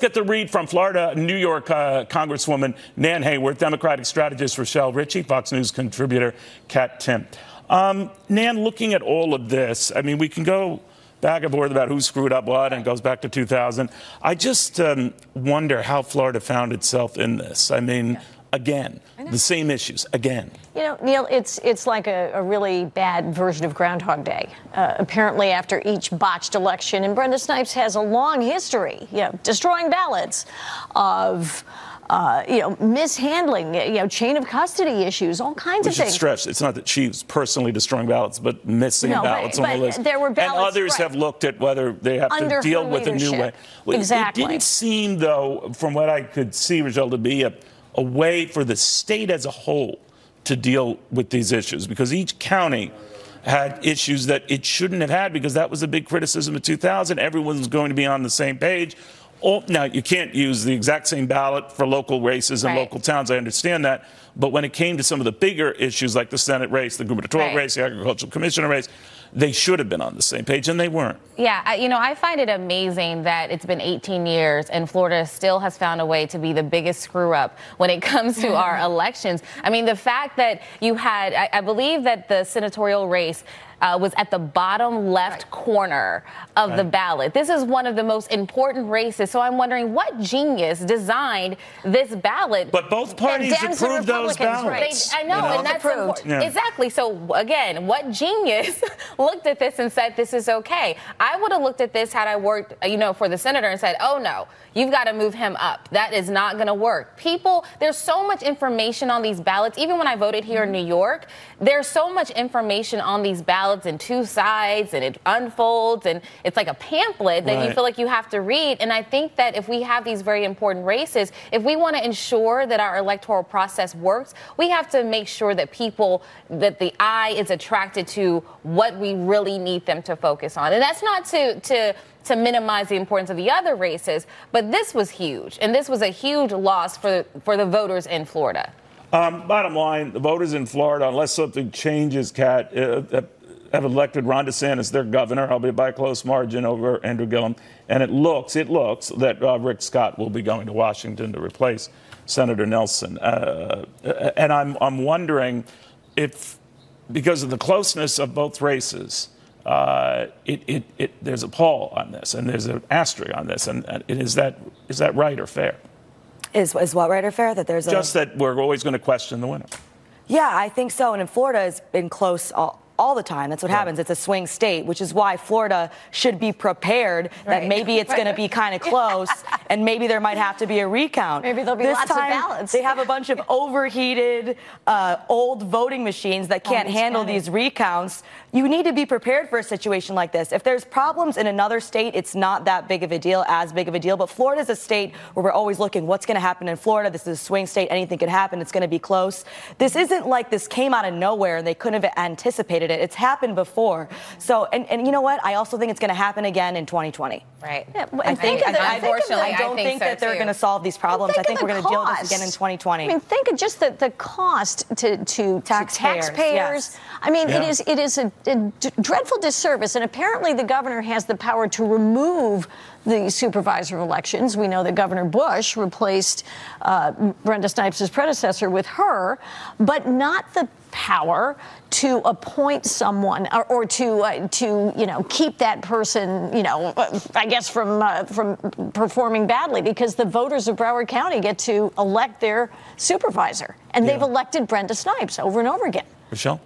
get the read from Florida, New York Congresswoman Nan Hayworth, Democratic strategist Rochelle Ritchie, Fox News contributor Kat Timm. Nan, looking at all of this, I mean, we can go back and forth about who screwed up what, and it goes back to 2000. I just wonder how Florida found itself in this. I mean, again, the same issues, again. You know, Neil, it's like a really bad version of Groundhog Day. Apparently, after each botched election, and Brenda Snipes has a long history, destroying ballots, of mishandling, chain of custody issues, all kinds of things. We should stress, it's not that she's personally destroying ballots, but missing ballots on the list. There were ballots, and others have looked at whether they have to deal with a new way. Exactly. It didn't seem, though, from what I could see, Rochelle, to be a way for the state as a whole to deal with these issues, because each county had issues that it shouldn't have had, because that was a big criticism of 2000. Everyone was going to be on the same page. Now, you can't use the exact same ballot for local races and local towns. I understand that. But when it came to some of the bigger issues like the Senate race, the gubernatorial race, the agricultural commissioner race, they should have been on the same page, and they weren't. Yeah, I find it amazing that it's been 18 years and Florida still has found a way to be the biggest screw-up when it comes to our elections. I mean, the fact that you had, I believe that the senatorial race was at the bottom left corner of the ballot. This is one of the most important races. So I'm wondering what genius designed this ballot. But both parties approved those ballots. I know, and that's important. Yeah. Exactly. So again, what genius looked at this and said, this is okay? I would have looked at this had I worked, for the senator and said, oh no, you've got to move him up. That is not going to work. People, there's so much information on these ballots. Even when I voted here in New York, there's so much information on these ballots in two sides, and it unfolds, and it's like a pamphlet that you feel like you have to read. And I think that if we have these very important races, if we want to ensure that our electoral process works, we have to make sure that that the eye is attracted to what we really need them to focus on. And that's not to minimize the importance of the other races, but this was huge, and this was a huge loss for the voters in Florida. Bottom line, the voters in Florida, unless something changes, Kat, have elected Ron DeSantis their governor, albeit by a close margin over Andrew Gillum. And it looks that Rick Scott will be going to Washington to replace Senator Nelson. And I'm wondering if, because of the closeness of both races, there's a poll on this, and there's an asterisk on this, and is that right or fair? Is what right or fair? That there's just that we're always going to question the winner. Yeah, I think so. And in Florida, it's been close all the time. That's what happens. It's a swing state, which is why Florida should be prepared that maybe it's going to be kind of close, and maybe there might have to be a recount. Maybe there'll be lots of ballots. They have a bunch of overheated, old voting machines that can't handle these recounts. You need to be prepared for a situation like this. If there's problems in another state, it's not that big of a deal, But Florida's a state where we're always looking, what's going to happen in Florida? This is a swing state. Anything could happen. It's going to be close. This isn't like this came out of nowhere and they couldn't have anticipated it. It's happened before. So, and you know what? I also think it's going to happen again in 2020. Right. Yeah, I don't think that they're going to solve these problems. I think we're going to deal with this again in 2020. I mean, think of just the cost to taxpayers. Yes. I mean, it is a dreadful disservice, and apparently the governor has the power to remove the supervisor of elections. We know that Governor Bush replaced Brenda Snipes' predecessor with her, but not the power to appoint someone or to keep that person, I guess from performing badly, because the voters of Broward County get to elect their supervisor, and they've elected Brenda Snipes over and over again. Michelle?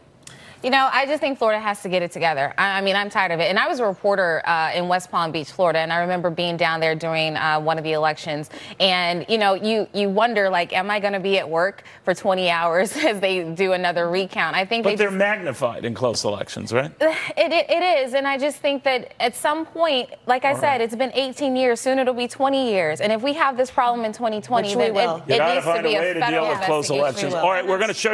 I just think Florida has to get it together. I mean, I'm tired of it. And I was a reporter in West Palm Beach, Florida, and I remember being down there during one of the elections. And, you wonder, like, am I going to be at work for 20 hours as they do another recount? I think But they're magnified in close elections, right? It is. And I just think that at some point, like I said, it's been 18 years. Soon it'll be 20 years. And if we have this problem in 2020, then it needs to be a federal investigation. All right, we're going to show